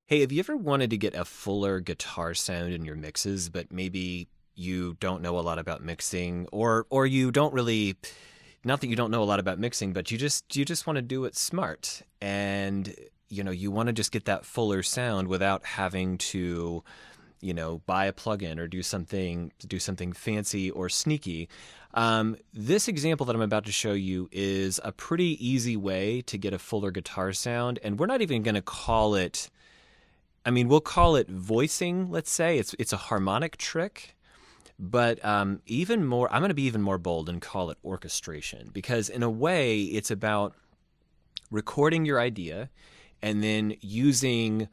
Hey, have you ever wanted to get a fuller guitar sound in your mixes, but maybe you don't know a lot about mixing, or you don't really, not that you don't know a lot about mixing, but you just want to do it smart, and you want to just get that fuller sound without having to buy a plugin or do something fancy or sneaky. This example that I'm about to show you is a pretty easy way to get a fuller guitar sound, and we're not even going to call it. I mean, we'll call it voicing. Let's say it's a harmonic trick, but even more, I'm going to be even more bold and call it orchestration, because in a way, it's about recording your idea and then using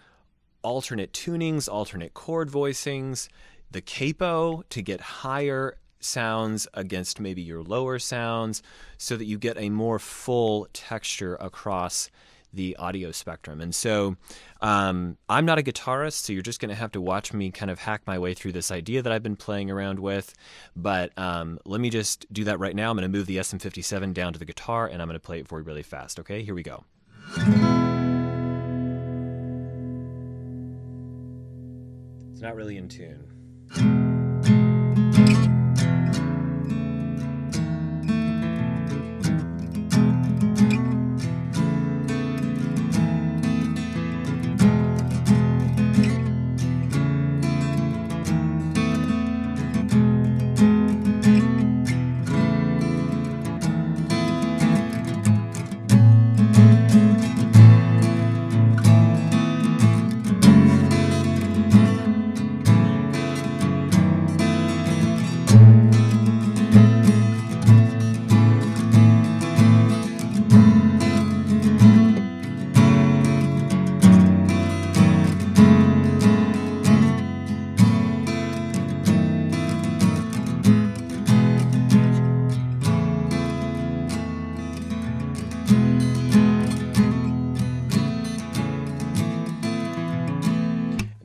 alternate tunings, alternate chord voicings, the capo to get higher sounds against maybe your lower sounds so that you get a more full texture across the audio spectrum. And so I'm not a guitarist, so you're just going to have to watch me kind of hack my way through this idea that I've been playing around with. But let me just do that right now. I'm going to move the SM57 down to the guitar, and I'm going to play it for you really fast. Okay, here we go. It's not really in tune.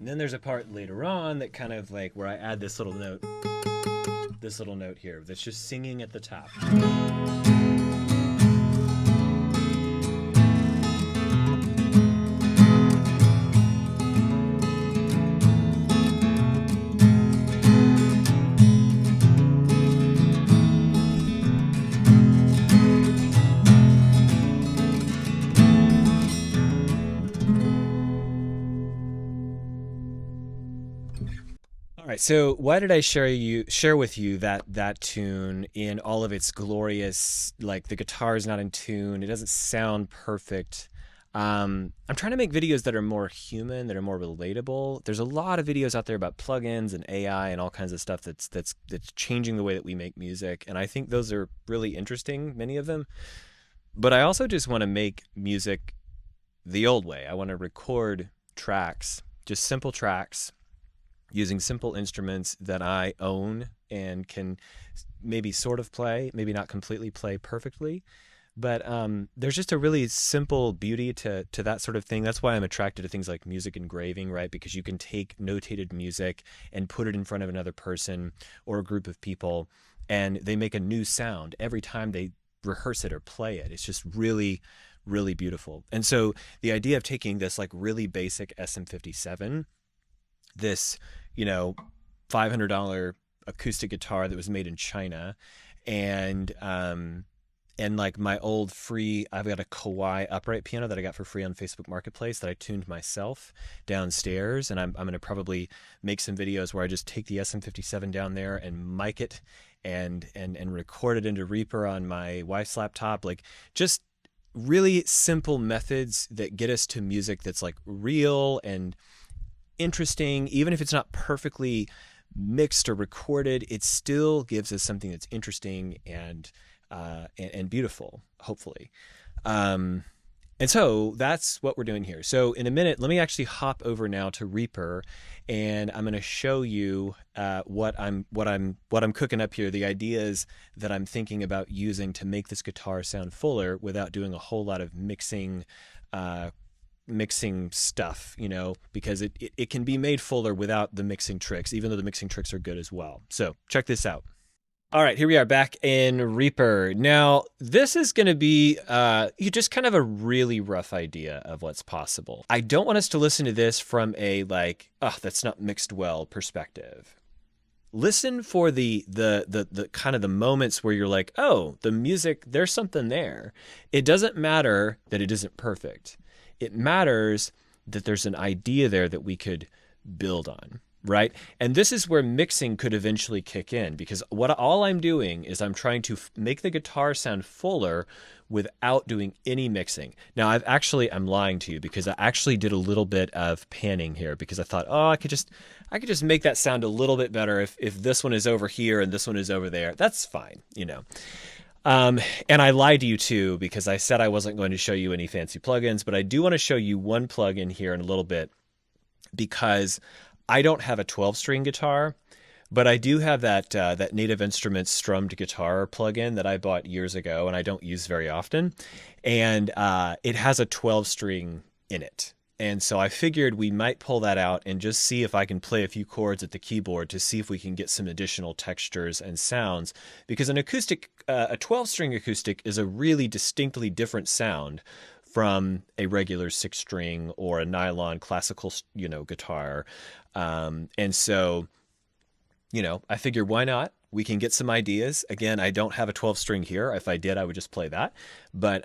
Then there's a part later on that kind of like where I add this little note here that's just singing at the top. All right, so why did I share with you that tune in all of its glorious, like the guitar is not in tune, it doesn't sound perfect. I'm trying to make videos that are more human, that are more relatable. There's a lot of videos out there about plugins and AI and all kinds of stuff that's changing the way that we make music, and I think those are really interesting, many of them. But I also just want to make music the old way. I want to record tracks, just simple tracks using simple instruments that I own and can maybe sort of play, maybe not completely play perfectly. But there's just a really simple beauty to that sort of thing. That's why I'm attracted to things like music engraving, right? Because you can take notated music and put it in front of another person or a group of people, and they make a new sound every time they rehearse it or play it. It's just really, really beautiful. And so the idea of taking this like really basic SM57, this $500 acoustic guitar that was made in China, and like my old free, I've got a Kawai upright piano that I got for free on Facebook Marketplace that I tuned myself downstairs, and I'm going to probably make some videos where I just take the SM57 down there and mic it and record it into Reaper on my wife's laptop. Like, just really simple methods that get us to music that's like real and interesting. Even if it's not perfectly mixed or recorded, it still gives us something that's interesting and beautiful, hopefully. And so that's what we're doing here. So in a minute, let me actually hop over now to Reaper, and I'm going to show you what I'm cooking up here. The ideas that I'm thinking about using to make this guitar sound fuller without doing a whole lot of mixing stuff, because it can be made fuller without the mixing tricks, even though the mixing tricks are good as well. So check this out. All right, here we are back in Reaper. Now, this is going to be you just kind of a really rough idea of what's possible. I don't want us to listen to this from a like, oh, that's not mixed well perspective. Listen for the kind of the moments where you're like, oh, the music, there's something there. It doesn't matter that it isn't perfect. It matters that there's an idea there that we could build on, right? And this is where mixing could eventually kick in, because all I'm doing is I'm trying to make the guitar sound fuller without doing any mixing. Now I'm lying to you, because I actually did a little bit of panning here, because I thought, oh, I could just make that sound a little bit better if this one is over here and this one is over there. That's fine, you know. And I lied to you too, because I said I wasn't going to show you any fancy plugins, but I do want to show you one plugin here in a little bit, because I don't have a 12-string guitar, but I do have that Native Instruments strummed guitar plugin that I bought years ago and I don't use very often. And it has a 12-string in it. And so I figured we might pull that out and just see if I can play a few chords at the keyboard to see if we can get some additional textures and sounds. Because an acoustic, a 12-string acoustic is a really distinctly different sound from a regular 6-string or a nylon classical, guitar. And so, I figure why not? We can get some ideas. Again, I don't have a 12-string here. If I did, I would just play that. But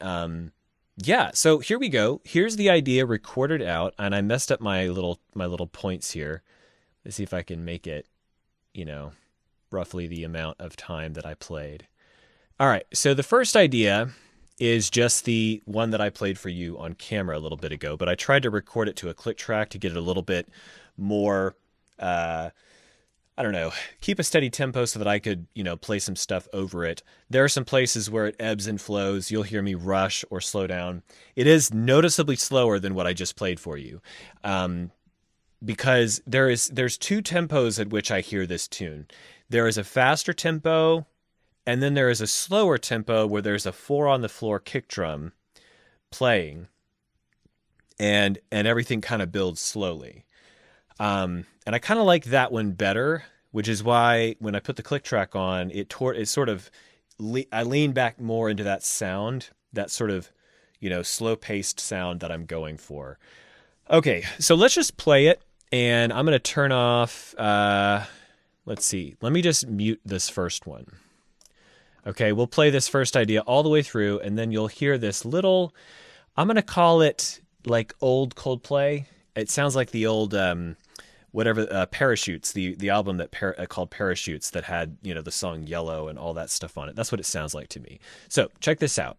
yeah, so here we go. Here's the idea recorded out, and I messed up my little points here. Let's see if I can make it, roughly the amount of time that I played. All right, so the first idea is just the one that I played for you on camera a little bit ago, but I tried to record it to a click track to get it a little bit more, I don't know, keep a steady tempo so that I could, play some stuff over it. There are some places where it ebbs and flows. You'll hear me rush or slow down. It is noticeably slower than what I just played for you, because there's two tempos at which I hear this tune. There is a faster tempo, and then there is a slower tempo where there's a 4-on-the-floor kick drum playing, and everything kind of builds slowly. And I kind of like that one better, which is why when I put the click track on, I lean back more into that sound, that sort of, slow-paced sound that I'm going for. Okay, so let's just play it, and I'm going to turn off, let's see, let me just mute this first one. Okay, we'll play this first idea all the way through, and then you'll hear this little, I'm going to call it like old Coldplay. It sounds like the old, Parachutes, the album that called Parachutes that had, the song Yellow and all that stuff on it. That's what it sounds like to me. So check this out.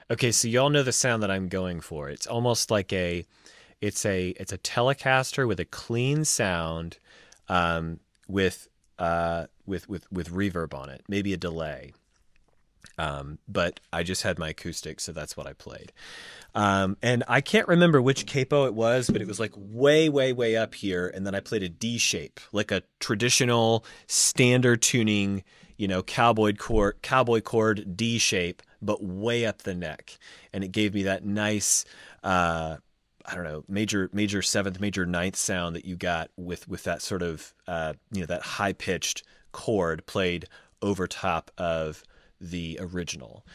Okay, so y'all know the sound that I'm going for. It's almost like it's a Telecaster with a clean sound, with reverb on it, maybe a delay. But I just had my acoustic, so that's what I played. And I can't remember which capo it was, but it was like way, way, way up here. And then I played a D shape, like a traditional standard tuning, cowboy chord D shape, but way up the neck. And it gave me that nice, I don't know, major seventh, major ninth sound that you got with that sort of that high pitched chord played over top of the original.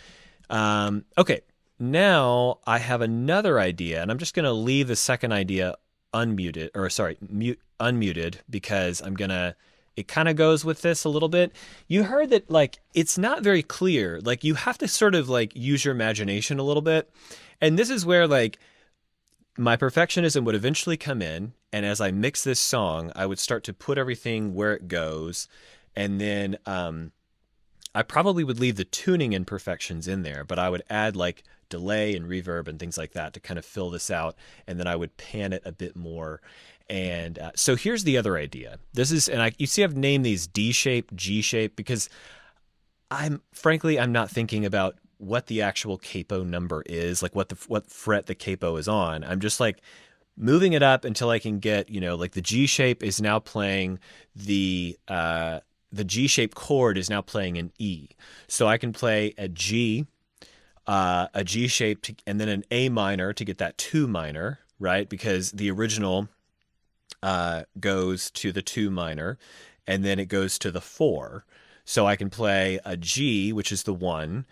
Okay, now I have another idea, and I'm just going to leave the second idea unmuted because it kind of goes with this a little bit. You heard that, like, it's not very clear. Like, you have to sort of like use your imagination a little bit. And this is where like my perfectionism would eventually come in. And as I mix this song, I would start to put everything where it goes. And then, I probably would leave the tuning imperfections in there, but I would add like delay and reverb and things like that to kind of fill this out. And then I would pan it a bit more. And so here's the other idea. You see I've named these D shape, G shape, because I'm not thinking about what the actual capo number is, like what fret the capo is on. I'm just like moving it up until I can get, like the G shape is now playing the G shape chord is now playing an E. So I can play a G shape, and then an A minor to get that 2 minor, right? Because the original goes to the 2 minor, and then it goes to the 4. So I can play a G, which is the 1,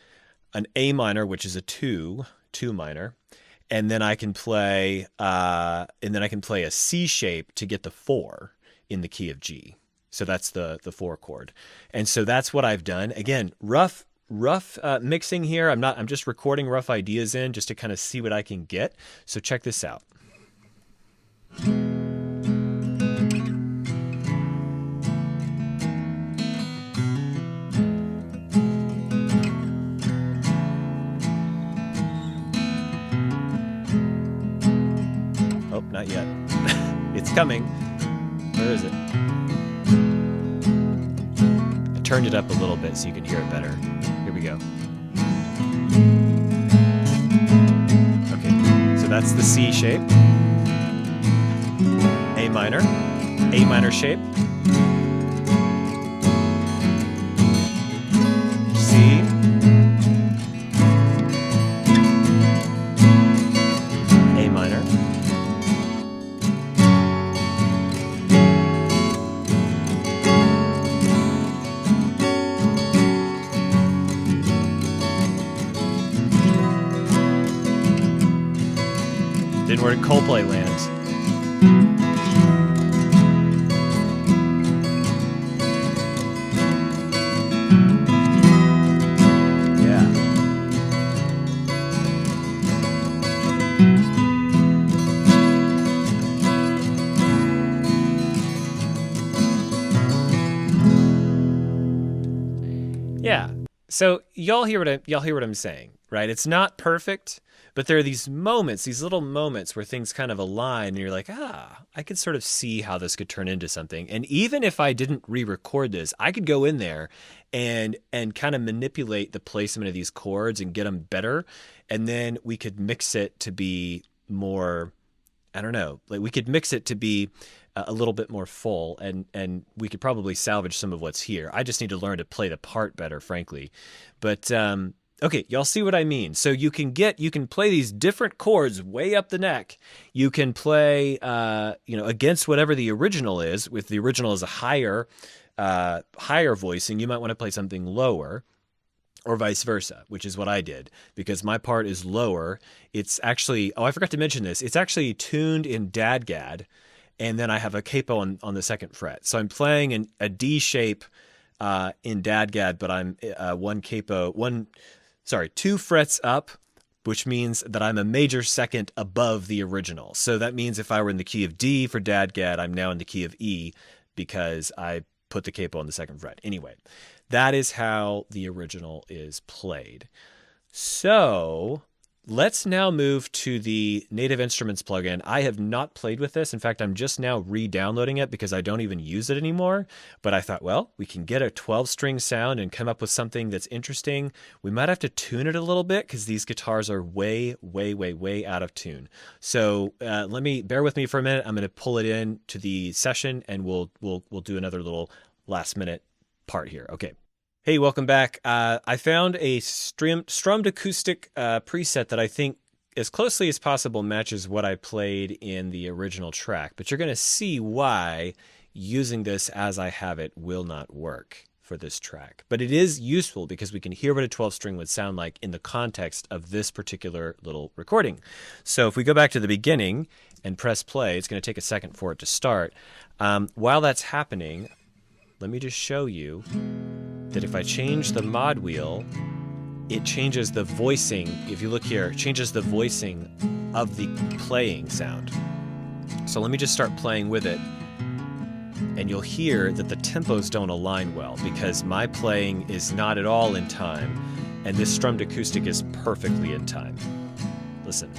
an A minor, which is a 2 minor, and then I can play a C shape to get the 4 in the key of G. So that's the 4 chord. And so that's what I've done. Again, rough mixing here. I'm just recording rough ideas in just to kind of see what I can get. So check this out. Oh, not yet. It's coming. Where is it? I turned it up a little bit so you can hear it better. Here we go. Okay, so that's the C shape. A minor shape. C. A minor. Then where Coldplay lands. Yeah. Yeah. So y'all hear what I'm saying, right? It's not perfect. But there are these moments, these little moments where things kind of align and you're like, I could sort of see how this could turn into something. And even if I didn't re-record this, I could go in there and kind of manipulate the placement of these chords and get them better. And then we could mix it to be more, I don't know, like we could mix it to be a little bit more full, and we could probably salvage some of what's here. I just need to learn to play the part better, frankly. But, okay, y'all see what I mean. So you can play these different chords way up the neck. You can play, against whatever the original is. If the original is a higher voicing, you might want to play something lower, or vice versa, which is what I did because my part is lower. It's actually, I forgot to mention this. It's actually tuned in dadgad, and then I have a capo on the second fret. So I'm playing a D shape in dadgad, but I'm 2 frets up, which means that I'm a major second above the original. So that means if I were in the key of D for dadgad, I'm now in the key of E because I put the capo on the second fret. Anyway, that is how the original is played. So let's now move to the Native Instruments plugin. I have not played with this. In fact, I'm just now re-downloading it because I don't even use it anymore. But I thought, well, we can get a 12-string sound and come up with something that's interesting. We might have to tune it a little bit because these guitars are way, way, way, way out of tune. So bear with me for a minute. I'm going to pull it in to the session and we'll do another little last-minute part here. Okay. Hey, welcome back. I found a strummed acoustic preset that I think as closely as possible matches what I played in the original track, but you're going to see why using this as I have it will not work for this track. But it is useful because we can hear what a 12 string would sound like in the context of this particular little recording. So if we go back to the beginning and press play, it's going to take a second for it to start. While that's happening, let me just show you that if I change the mod wheel, it changes the voicing. If you look here, it changes the voicing of the playing sound. So let me just start playing with it. And you'll hear that the tempos don't align well because my playing is not at all in time, and this strummed acoustic is perfectly in time. Listen.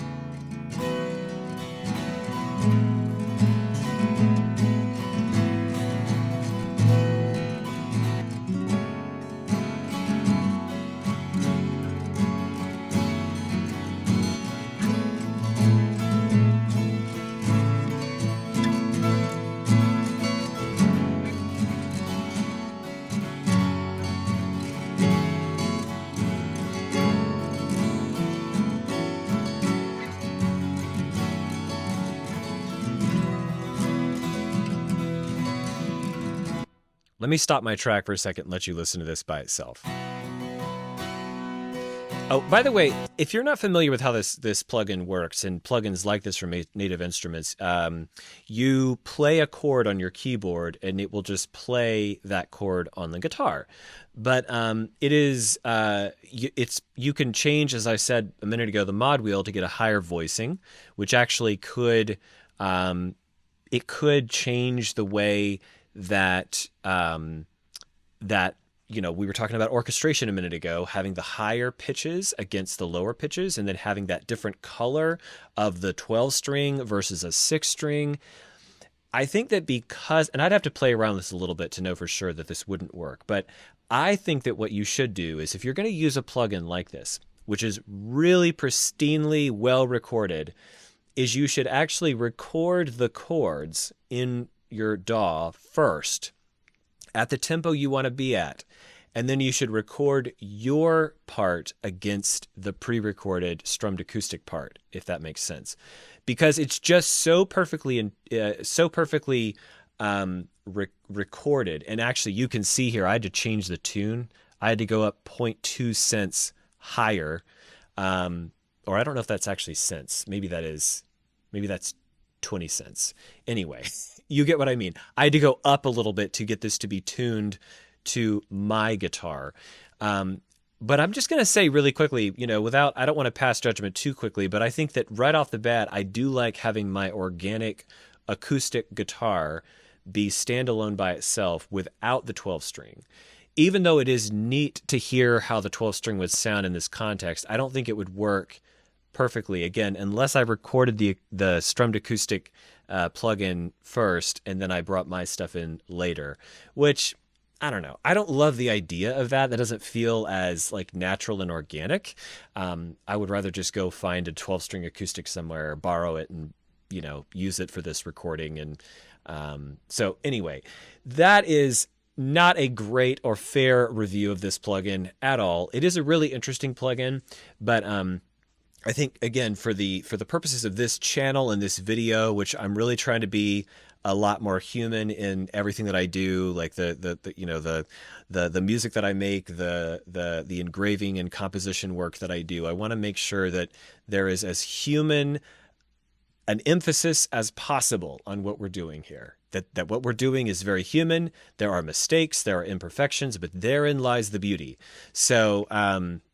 Let me stop my track for a second and let you listen to this by itself. Oh, by the way, if you're not familiar with how this plugin works, and plugins like this from Native Instruments, you play a chord on your keyboard and it will just play that chord on the guitar. But you can change, as I said a minute ago, the mod wheel to get a higher voicing, which actually could change the way that we were talking about orchestration a minute ago, having the higher pitches against the lower pitches, and then having that different color of the 12 string versus a 6 string. I think that because, and I'd have to play around with this a little bit to know for sure that this wouldn't work, but I think that what you should do is, if you're going to use a plugin like this, which is really pristinely well recorded, is you should actually record the chords in your DAW first at the tempo you want to be at, and then you should record your part against the pre-recorded strummed acoustic part, if that makes sense, because it's just so perfectly recorded. And actually, you can see here I had to change the tune. I had to go up 0.2 cents higher, or I don't know if that's actually cents. Maybe that's 20 cents. Anyway, you get what I mean. I had to go up a little bit to get this to be tuned to my guitar. But I'm just going to say really quickly, I don't want to pass judgment too quickly, but I think that right off the bat, I do like having my organic acoustic guitar be standalone by itself without the 12 string. Even though it is neat to hear how the 12 string would sound in this context, I don't think it would work perfectly, again, unless I recorded the strummed acoustic plugin first and then I brought my stuff in later, which I don't know. I don't love the idea of that. That doesn't feel as like natural and organic. I would rather just go find a 12 string acoustic somewhere, borrow it, and use it for this recording. And so anyway, that is not a great or fair review of this plugin at all. It is a really interesting plugin, but I think, again, for the purposes of this channel and this video, which I'm really trying to be a lot more human in everything that I do, like the music that I make, the engraving and composition work that I do. I want to make sure that there is as human an emphasis as possible on what we're doing here. That what we're doing is very human. There are mistakes, there are imperfections, but therein lies the beauty. So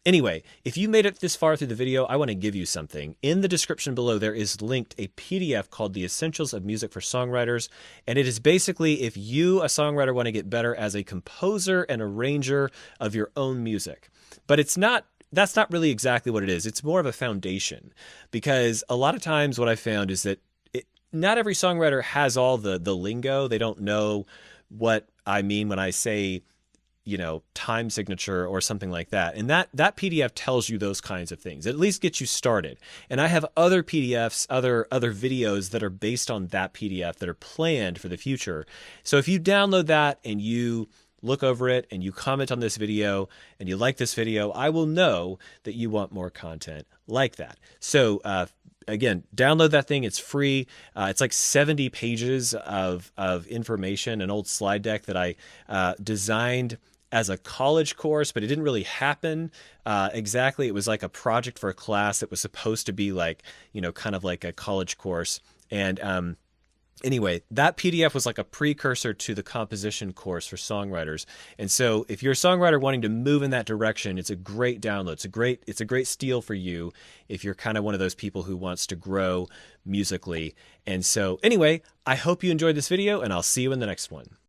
anyway, if you made it this far through the video, I want to give you something. In the description below, there is linked a PDF called The Essentials of Music for Songwriters. And it is basically if you, a songwriter, want to get better as a composer and arranger of your own music. But that's not really exactly what it is. It's more of a foundation, because a lot of times what I found is that not every songwriter has all the lingo. They don't know what I mean when I say, time signature or something like that. And that PDF tells you those kinds of things. It at least gets you started. And I have other PDFs, other videos that are based on that PDF that are planned for the future. So if you download that and you look over it and you comment on this video and you like this video, I will know that you want more content like that. So again, download that thing. It's free. It's like 70 pages of information, an old slide deck that I designed as a college course, but it didn't really happen exactly. It was like a project for a class that was supposed to be like, you know, kind of like a college course. And anyway, that PDF was like a precursor to the composition course for songwriters. And so if you're a songwriter wanting to move in that direction, it's a great download. It's a great steal for you if you're kind of one of those people who wants to grow musically. And so anyway, I hope you enjoyed this video, and I'll see you in the next one.